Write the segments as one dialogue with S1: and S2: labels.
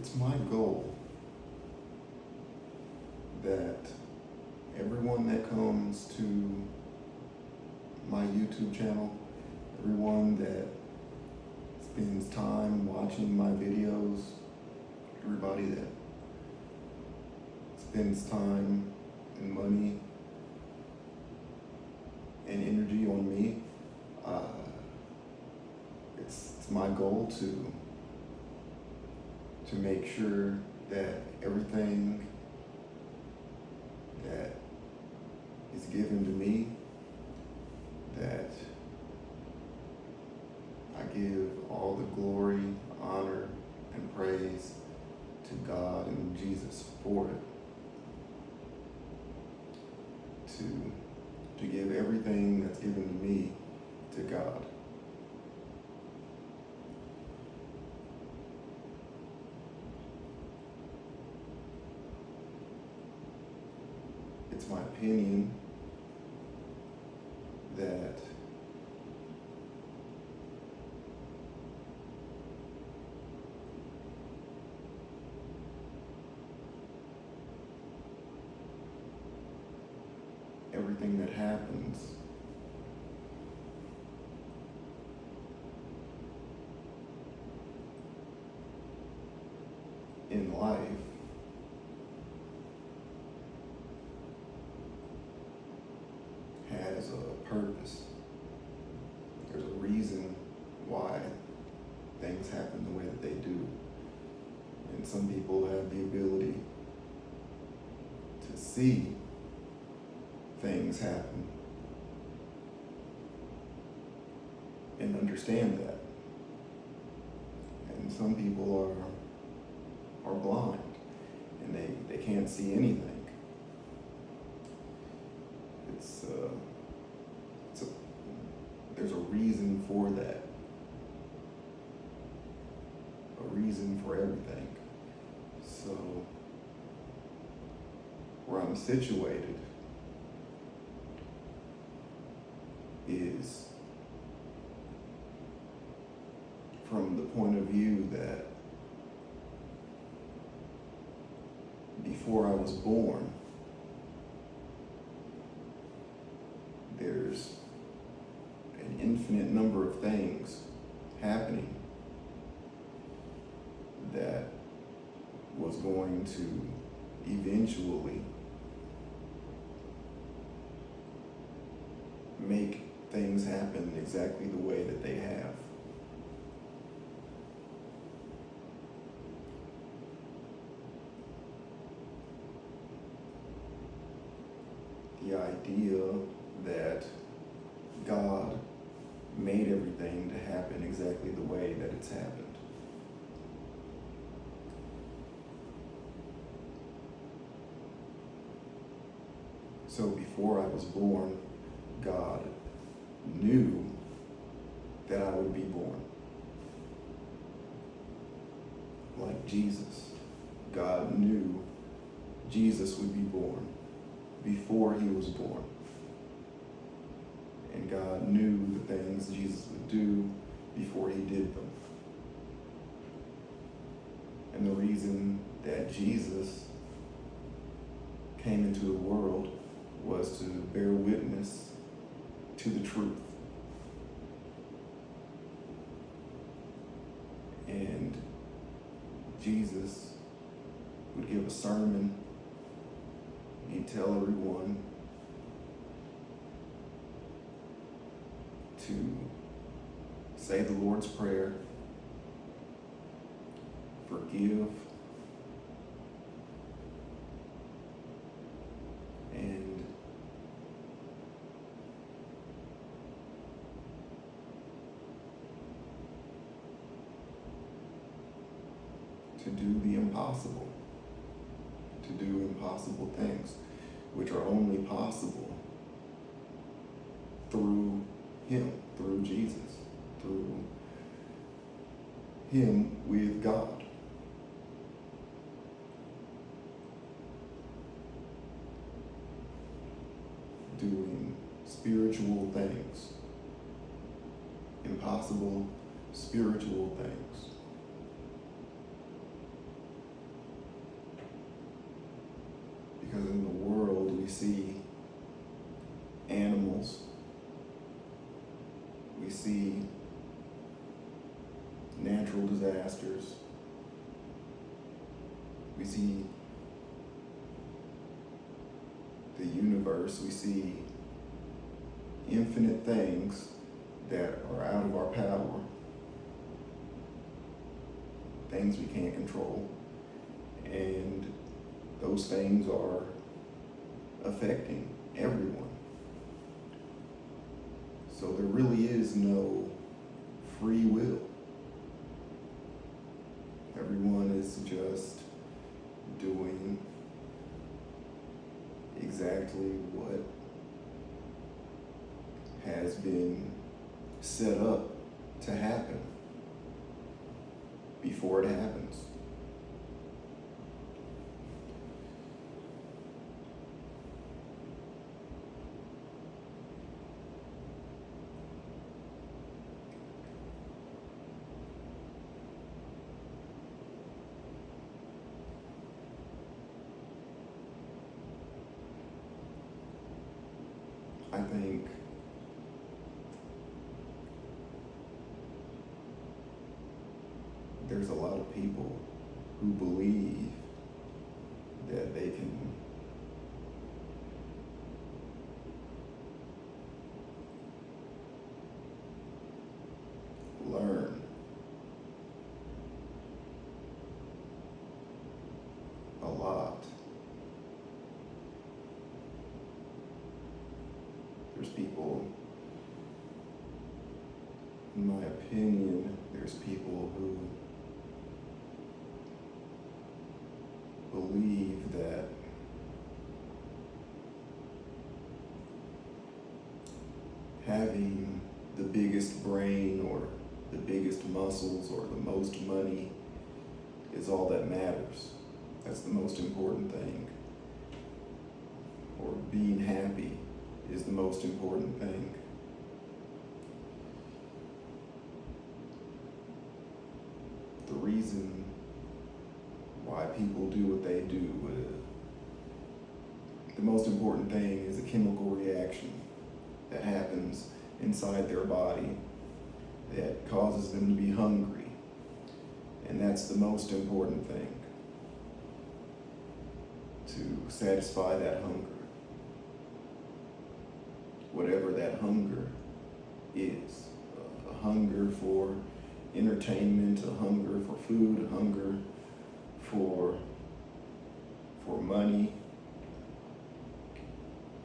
S1: It's my goal that everyone that comes to my YouTube channel, everyone that spends time watching my videos, everybody that spends time and money and energy on me, it's my goal to make sure that everything that is given to me, that I give all the glory, honor, and praise to God and Jesus for it. To give everything that's given to me to God. It's my opinion that everything that happens in life has a purpose. There's a reason why things happen the way that they do. And some people have the ability to see things happen and understand that. And some people are blind and they can't see anything. There's a reason for that. A reason for everything. So where I'm situated is from the point of view that before I was born, there's an infinite number of things happening that was going to eventually make things happen exactly the way that they have. The idea that God made everything to happen exactly the way that it's happened. So before I was born, God knew that I would be born. Like Jesus. God knew Jesus would be born before he was born. And God knew the things Jesus would do before he did them. And the reason that Jesus came into the world was to bear witness to the truth. And Jesus would give a sermon. He'd tell everyone to say the Lord's Prayer, forgive, and to do the impossible, to do impossible things, which are only possible through him, through Jesus, through him with God. Doing spiritual things, impossible spiritual things. see natural disasters. We see the universe. We see infinite things that are out of our power, things we can't control, and those things are affecting everyone. So there really is no free will. Everyone is just doing exactly what has been set up to happen before it happens. I think there's a lot of people who believe that they can learn a lot. There's people, in my opinion, there's people who believe that having the biggest brain or the biggest muscles or the most money is all that matters. That's the most important thing. Or being happy is the most important thing. The reason why people do what they do, the most important thing is a chemical reaction that happens inside their body that causes them to be hungry. And that's the most important thing, to satisfy that hunger. Whatever that hunger is, a hunger for entertainment, a hunger for food, a hunger for money,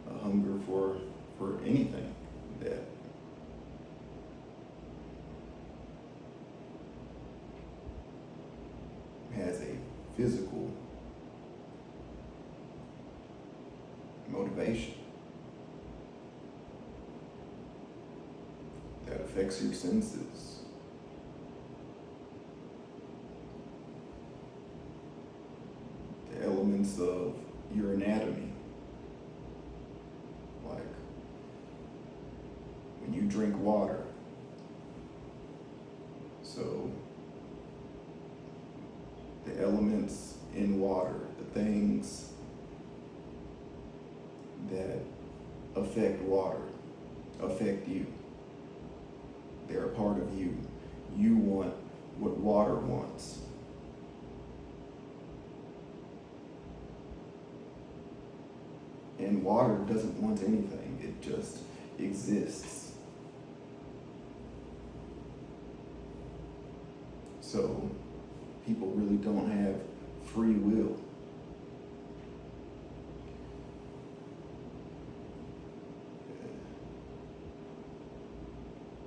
S1: a hunger for anything that has a physical motivation that affects your senses. The elements of your anatomy, like when you drink water. So the elements in water, the things that affect water, affect you. They're a part of you. You want what water wants. And water doesn't want anything, it just exists. So people really don't have free will.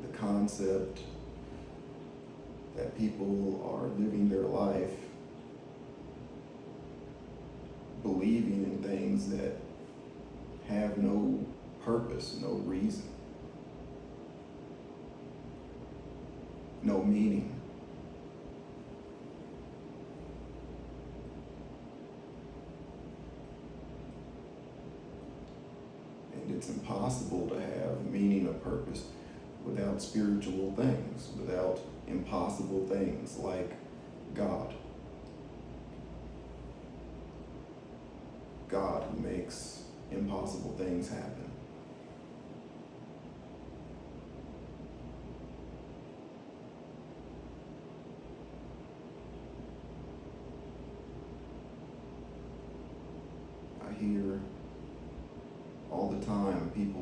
S1: The concept that people are living their life believing in things that have no purpose, no reason, no meaning. And it's impossible to have meaning or purpose without spiritual things, without impossible things like God. God who makes impossible things happen.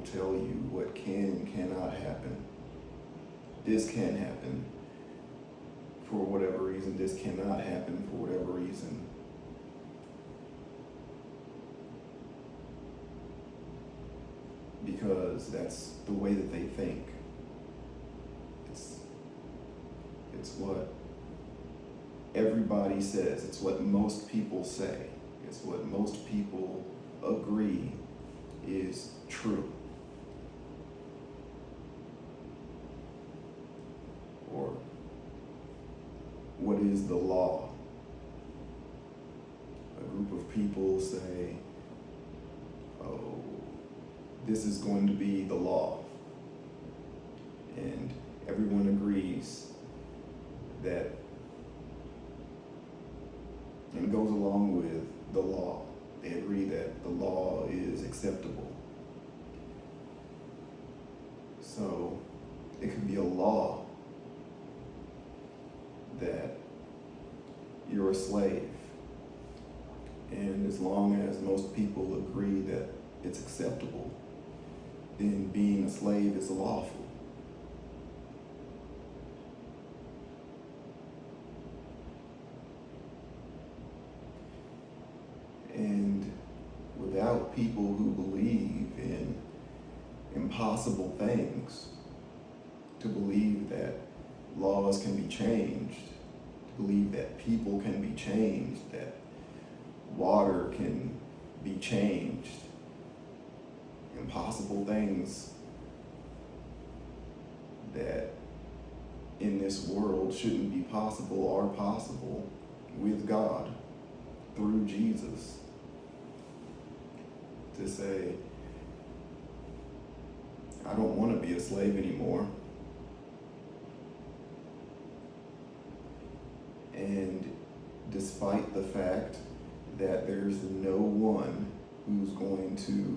S1: will tell you what can and cannot happen. This can happen for whatever reason. This cannot happen for whatever reason. Because that's the way that they think. It's what everybody says. It's what most people say. It's what most people agree is true. Or what is the law? A group of people say, oh, this is going to be the law. And everyone agrees that, and goes along with the law. They agree that the law is acceptable. So it could be a law that you're a slave. And as long as most people agree that it's acceptable, then being a slave is lawful. And without people who believe in impossible things, to believe that laws can be changed, to believe that people can be changed, that water can be changed, impossible things that in this world shouldn't be possible are possible with God through Jesus. To say, I don't want to be a slave anymore. And despite the fact that there's no one who's going to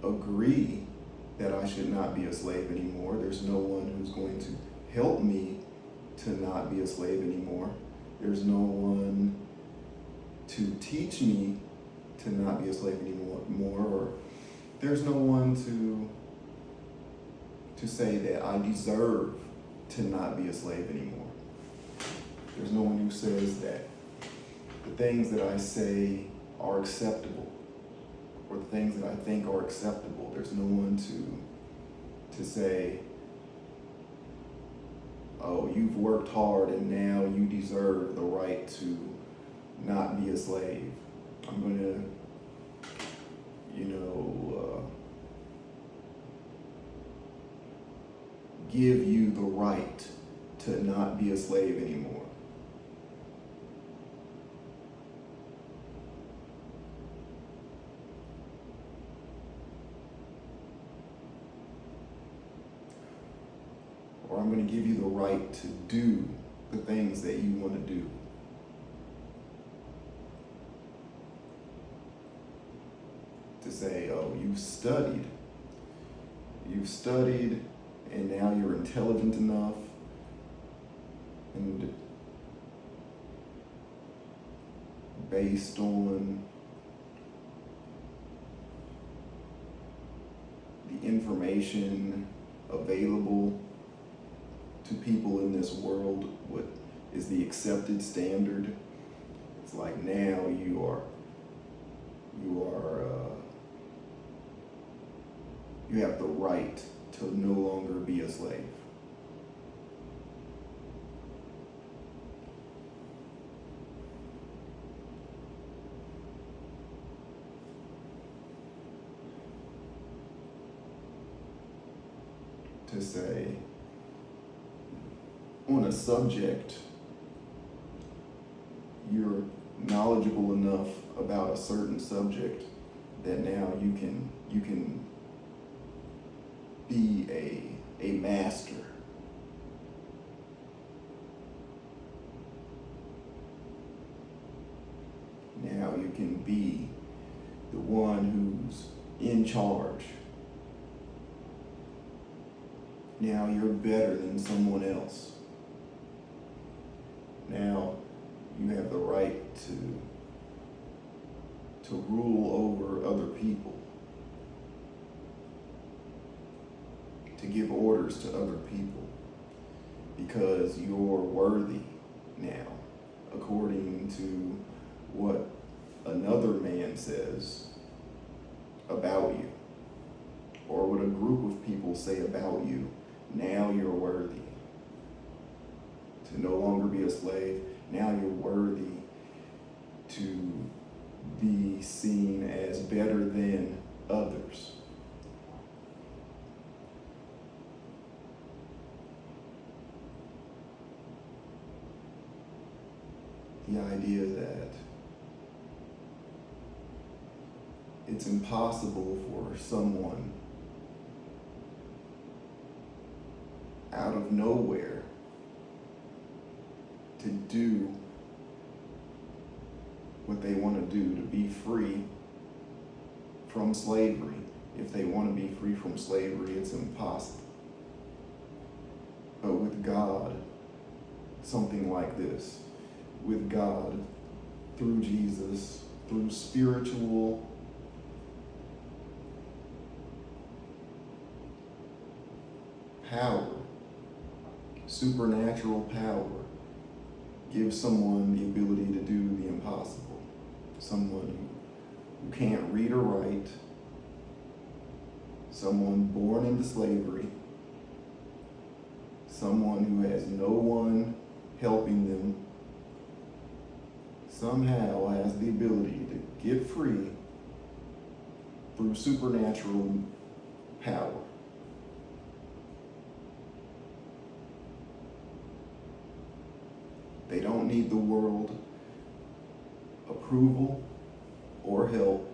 S1: agree that I should not be a slave anymore, there's no one who's going to help me to not be a slave anymore, there's no one to teach me to not be a slave anymore, or there's no one to say that I deserve to not be a slave anymore. There's no one who says that the things that I say are acceptable, or the things that I think are acceptable. There's no one to say, oh, you've worked hard and now you deserve the right to not be a slave. I'm going to, give you the right to not be a slave anymore. Or I'm going to give you the right to do the things that you want to do. To say, oh, you've studied, and now you're intelligent enough, and based on the information available to people in this world, what is the accepted standard? It's like now you have the right to no longer be a slave. To say, on a subject, you're knowledgeable enough about a certain subject that now you can be a master. Now you can be the one who's in charge. Now you're better than someone else. Now you have the right to rule over other people. to give orders to other people because you're worthy now, according to what another man says about you, or what a group of people say about you. Now you're worthy to no longer be a slave. Now you're worthy to be seen as better than others. The idea that it's impossible for someone out of nowhere to do what they want to do, to be free from slavery. If they want to be free from slavery, it's impossible. But with God, something like this. With God, through Jesus, through spiritual power, supernatural power, gives someone the ability to do the impossible. Someone who can't read or write, someone born into slavery, someone who has no one helping them, somehow has the ability to get free through supernatural power. They don't need the world approval or help,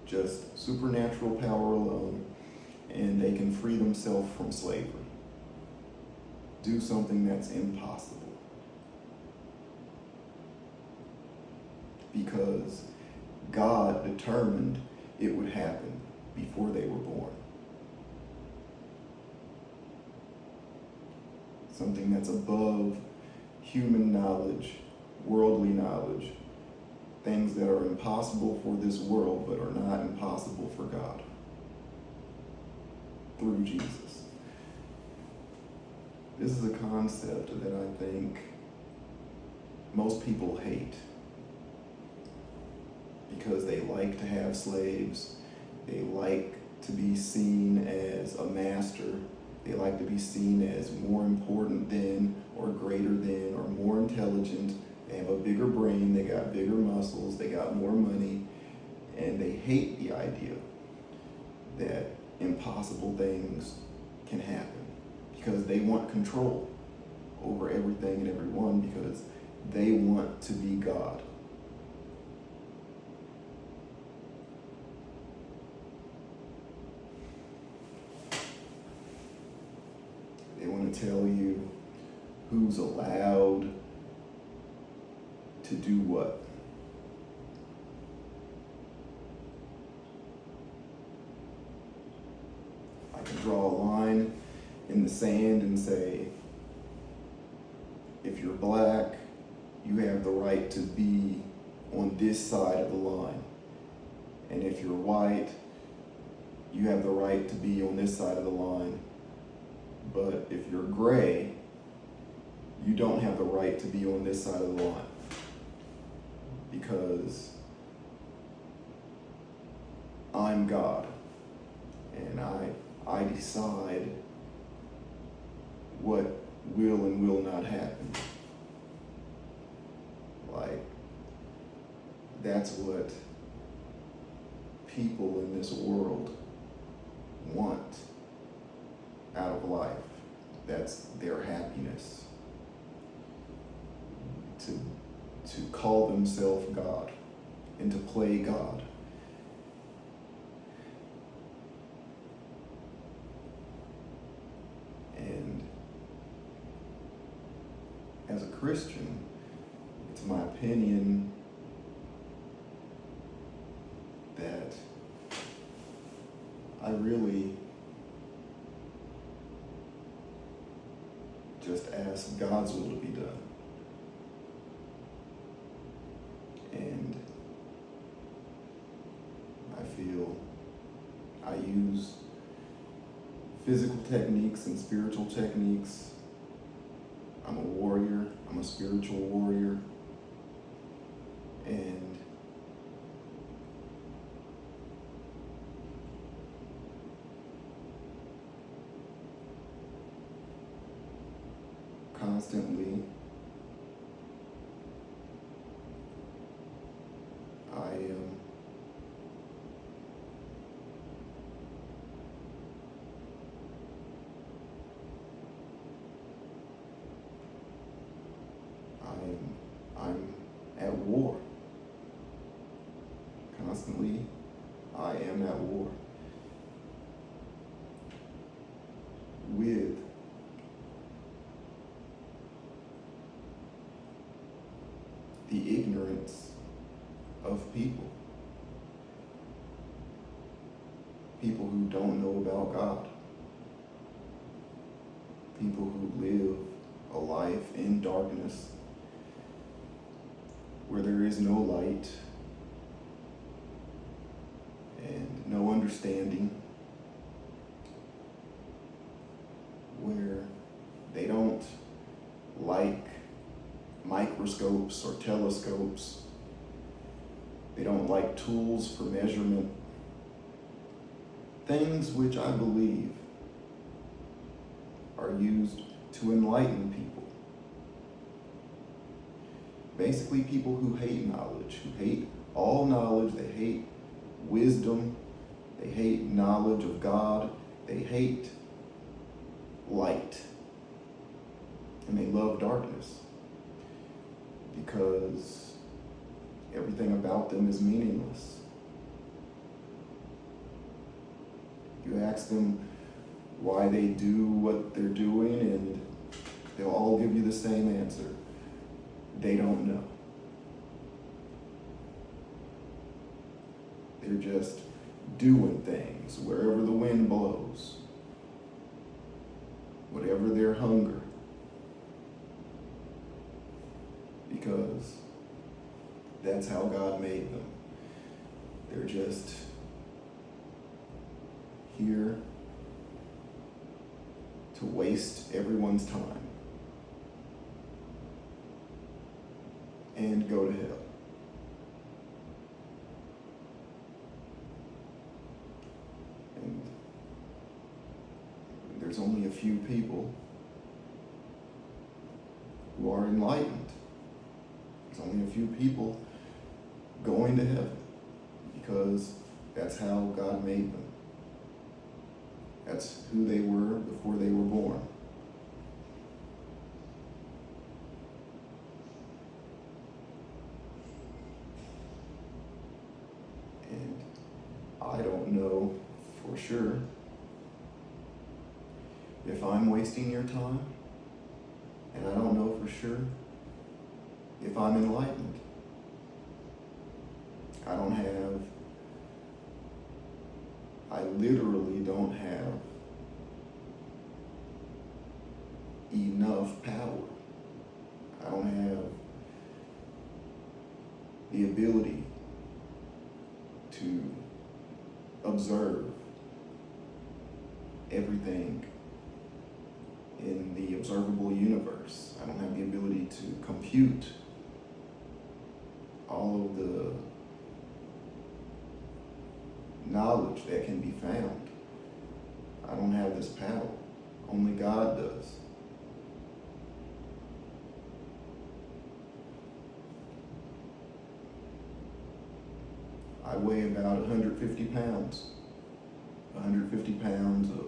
S1: just supernatural power alone, and they can free themselves from slavery. Do something that's impossible. Because God determined it would happen before they were born. Something that's above human knowledge, worldly knowledge, things that are impossible for this world but are not impossible for God. Through Jesus. This is a concept that I think most people hate because they like to have slaves, they like to be seen as a master, they like to be seen as more important than, or greater than, or more intelligent. They have a bigger brain, they got bigger muscles, they got more money, and they hate the idea that impossible things can happen because they want control over everything and everyone because they want to be God. They want to tell you who's allowed to do what. I can draw a line in the sand and say, if you're black, you have the right to be on this side of the line. And if you're white, you have the right to be on this side of the line. But if you're gray, you don't have the right to be on this side of the line. Because I'm God. And I decide what will and will not happen. Like, that's what people in this world want out of life. That's their happiness. To call themselves God and to play God. And as a Christian, it's my opinion that I really just ask God's will to be done. And I feel I use physical techniques and spiritual techniques. I'm a warrior. I'm a spiritual warrior. And constantly I'm at war. Constantly, I am at war with the ignorance of people. People who don't know about God. People who live a life in darkness where there is no light and no understanding, where they don't like microscopes or telescopes. They don't like tools for measurement. Things which I believe are used to enlighten people. Basically, people who hate knowledge, who hate all knowledge. They hate wisdom. They hate knowledge of God. They hate light. And they love darkness because everything about them is meaningless. You ask them why they do what they're doing, and they'll all give you the same answer. They don't know. They're just doing things wherever the wind blows, whatever their hunger, because that's how God made them. They're just here to waste everyone's time and go to hell. And there's only a few people who are enlightened. There's only a few people going to heaven because that's how God made them. That's who they were before they were born. And I don't know for sure if I'm wasting your time, and I don't know for sure if I'm enlightened. I literally don't have enough power. I don't have the ability to observe everything in the observable universe. I don't have the ability to compute all of the knowledge that can be found. I don't have this power. Only God does. I weigh about 150 pounds. 150 pounds of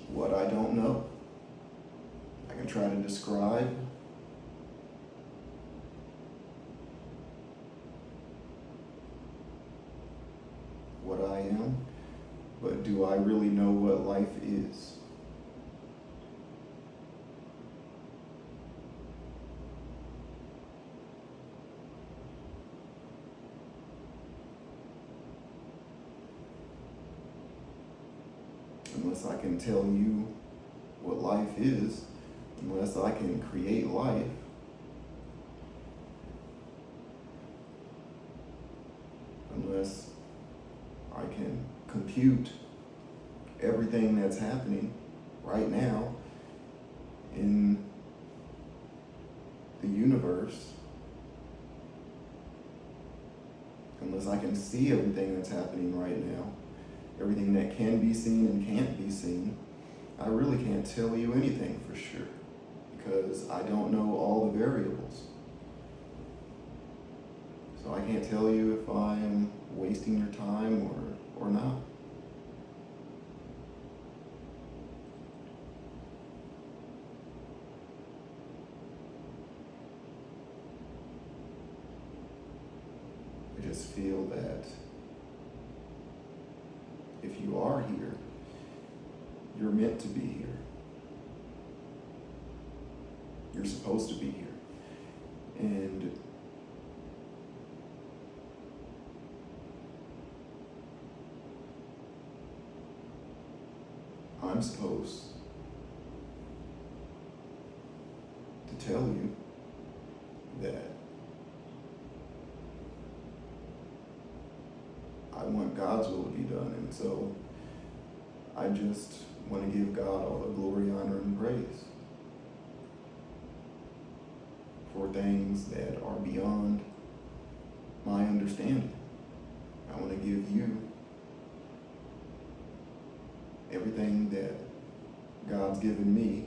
S1: what I don't know. I can try to describe what I am, but do I really know what life is? Unless I can tell you what life is, unless I can create life, unless unless I can compute everything that's happening right now in the universe, unless I can see everything that's happening right now, everything that can be seen and can't be seen, I really can't tell you anything for sure because I don't know all the variables. So I can't tell you if I am wasting your time or not. I just feel that if you are here, you're meant to be here. You're supposed to be here. And I'm supposed to tell you that I want God's will to be done. And so I just want to give God all the glory, honor, and praise for things that are beyond my understanding. I want to give you everything that God's given me,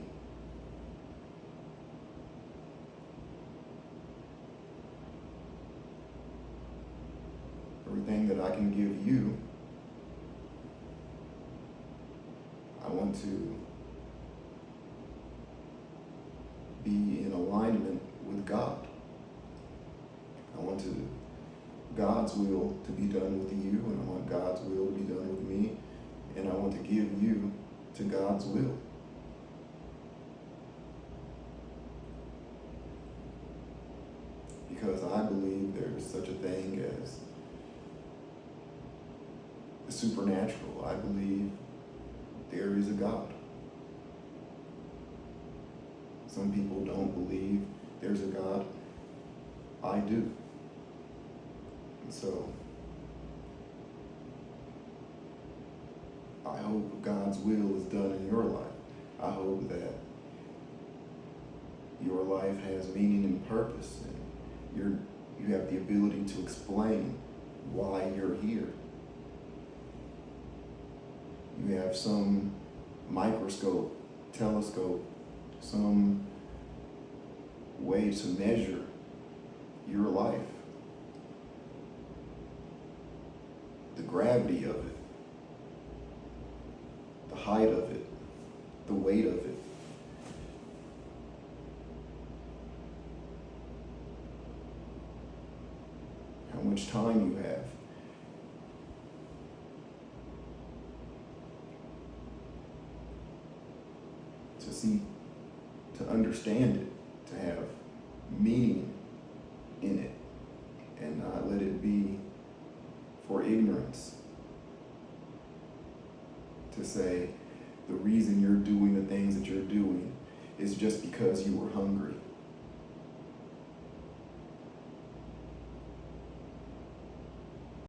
S1: everything that I can give you. I want to be in alignment with God. I want God's will to be done with you, and I want God's will to be done with me, and I want to give you to God's will. Because I believe there's such a thing as the supernatural. I believe there is a God. Some people don't believe there's a God. I do. And so I hope God's will is done in your life. I hope that your life has meaning and purpose, and you have the ability to explain why you're here. You have some microscope, telescope, some way to measure your life, the gravity of it, the height of it, the weight of it. How much time you have. To see, to understand it, to have meaning in it, and not let it be for ignorance. To say the reason you're doing the things that you're doing is just because you were hungry.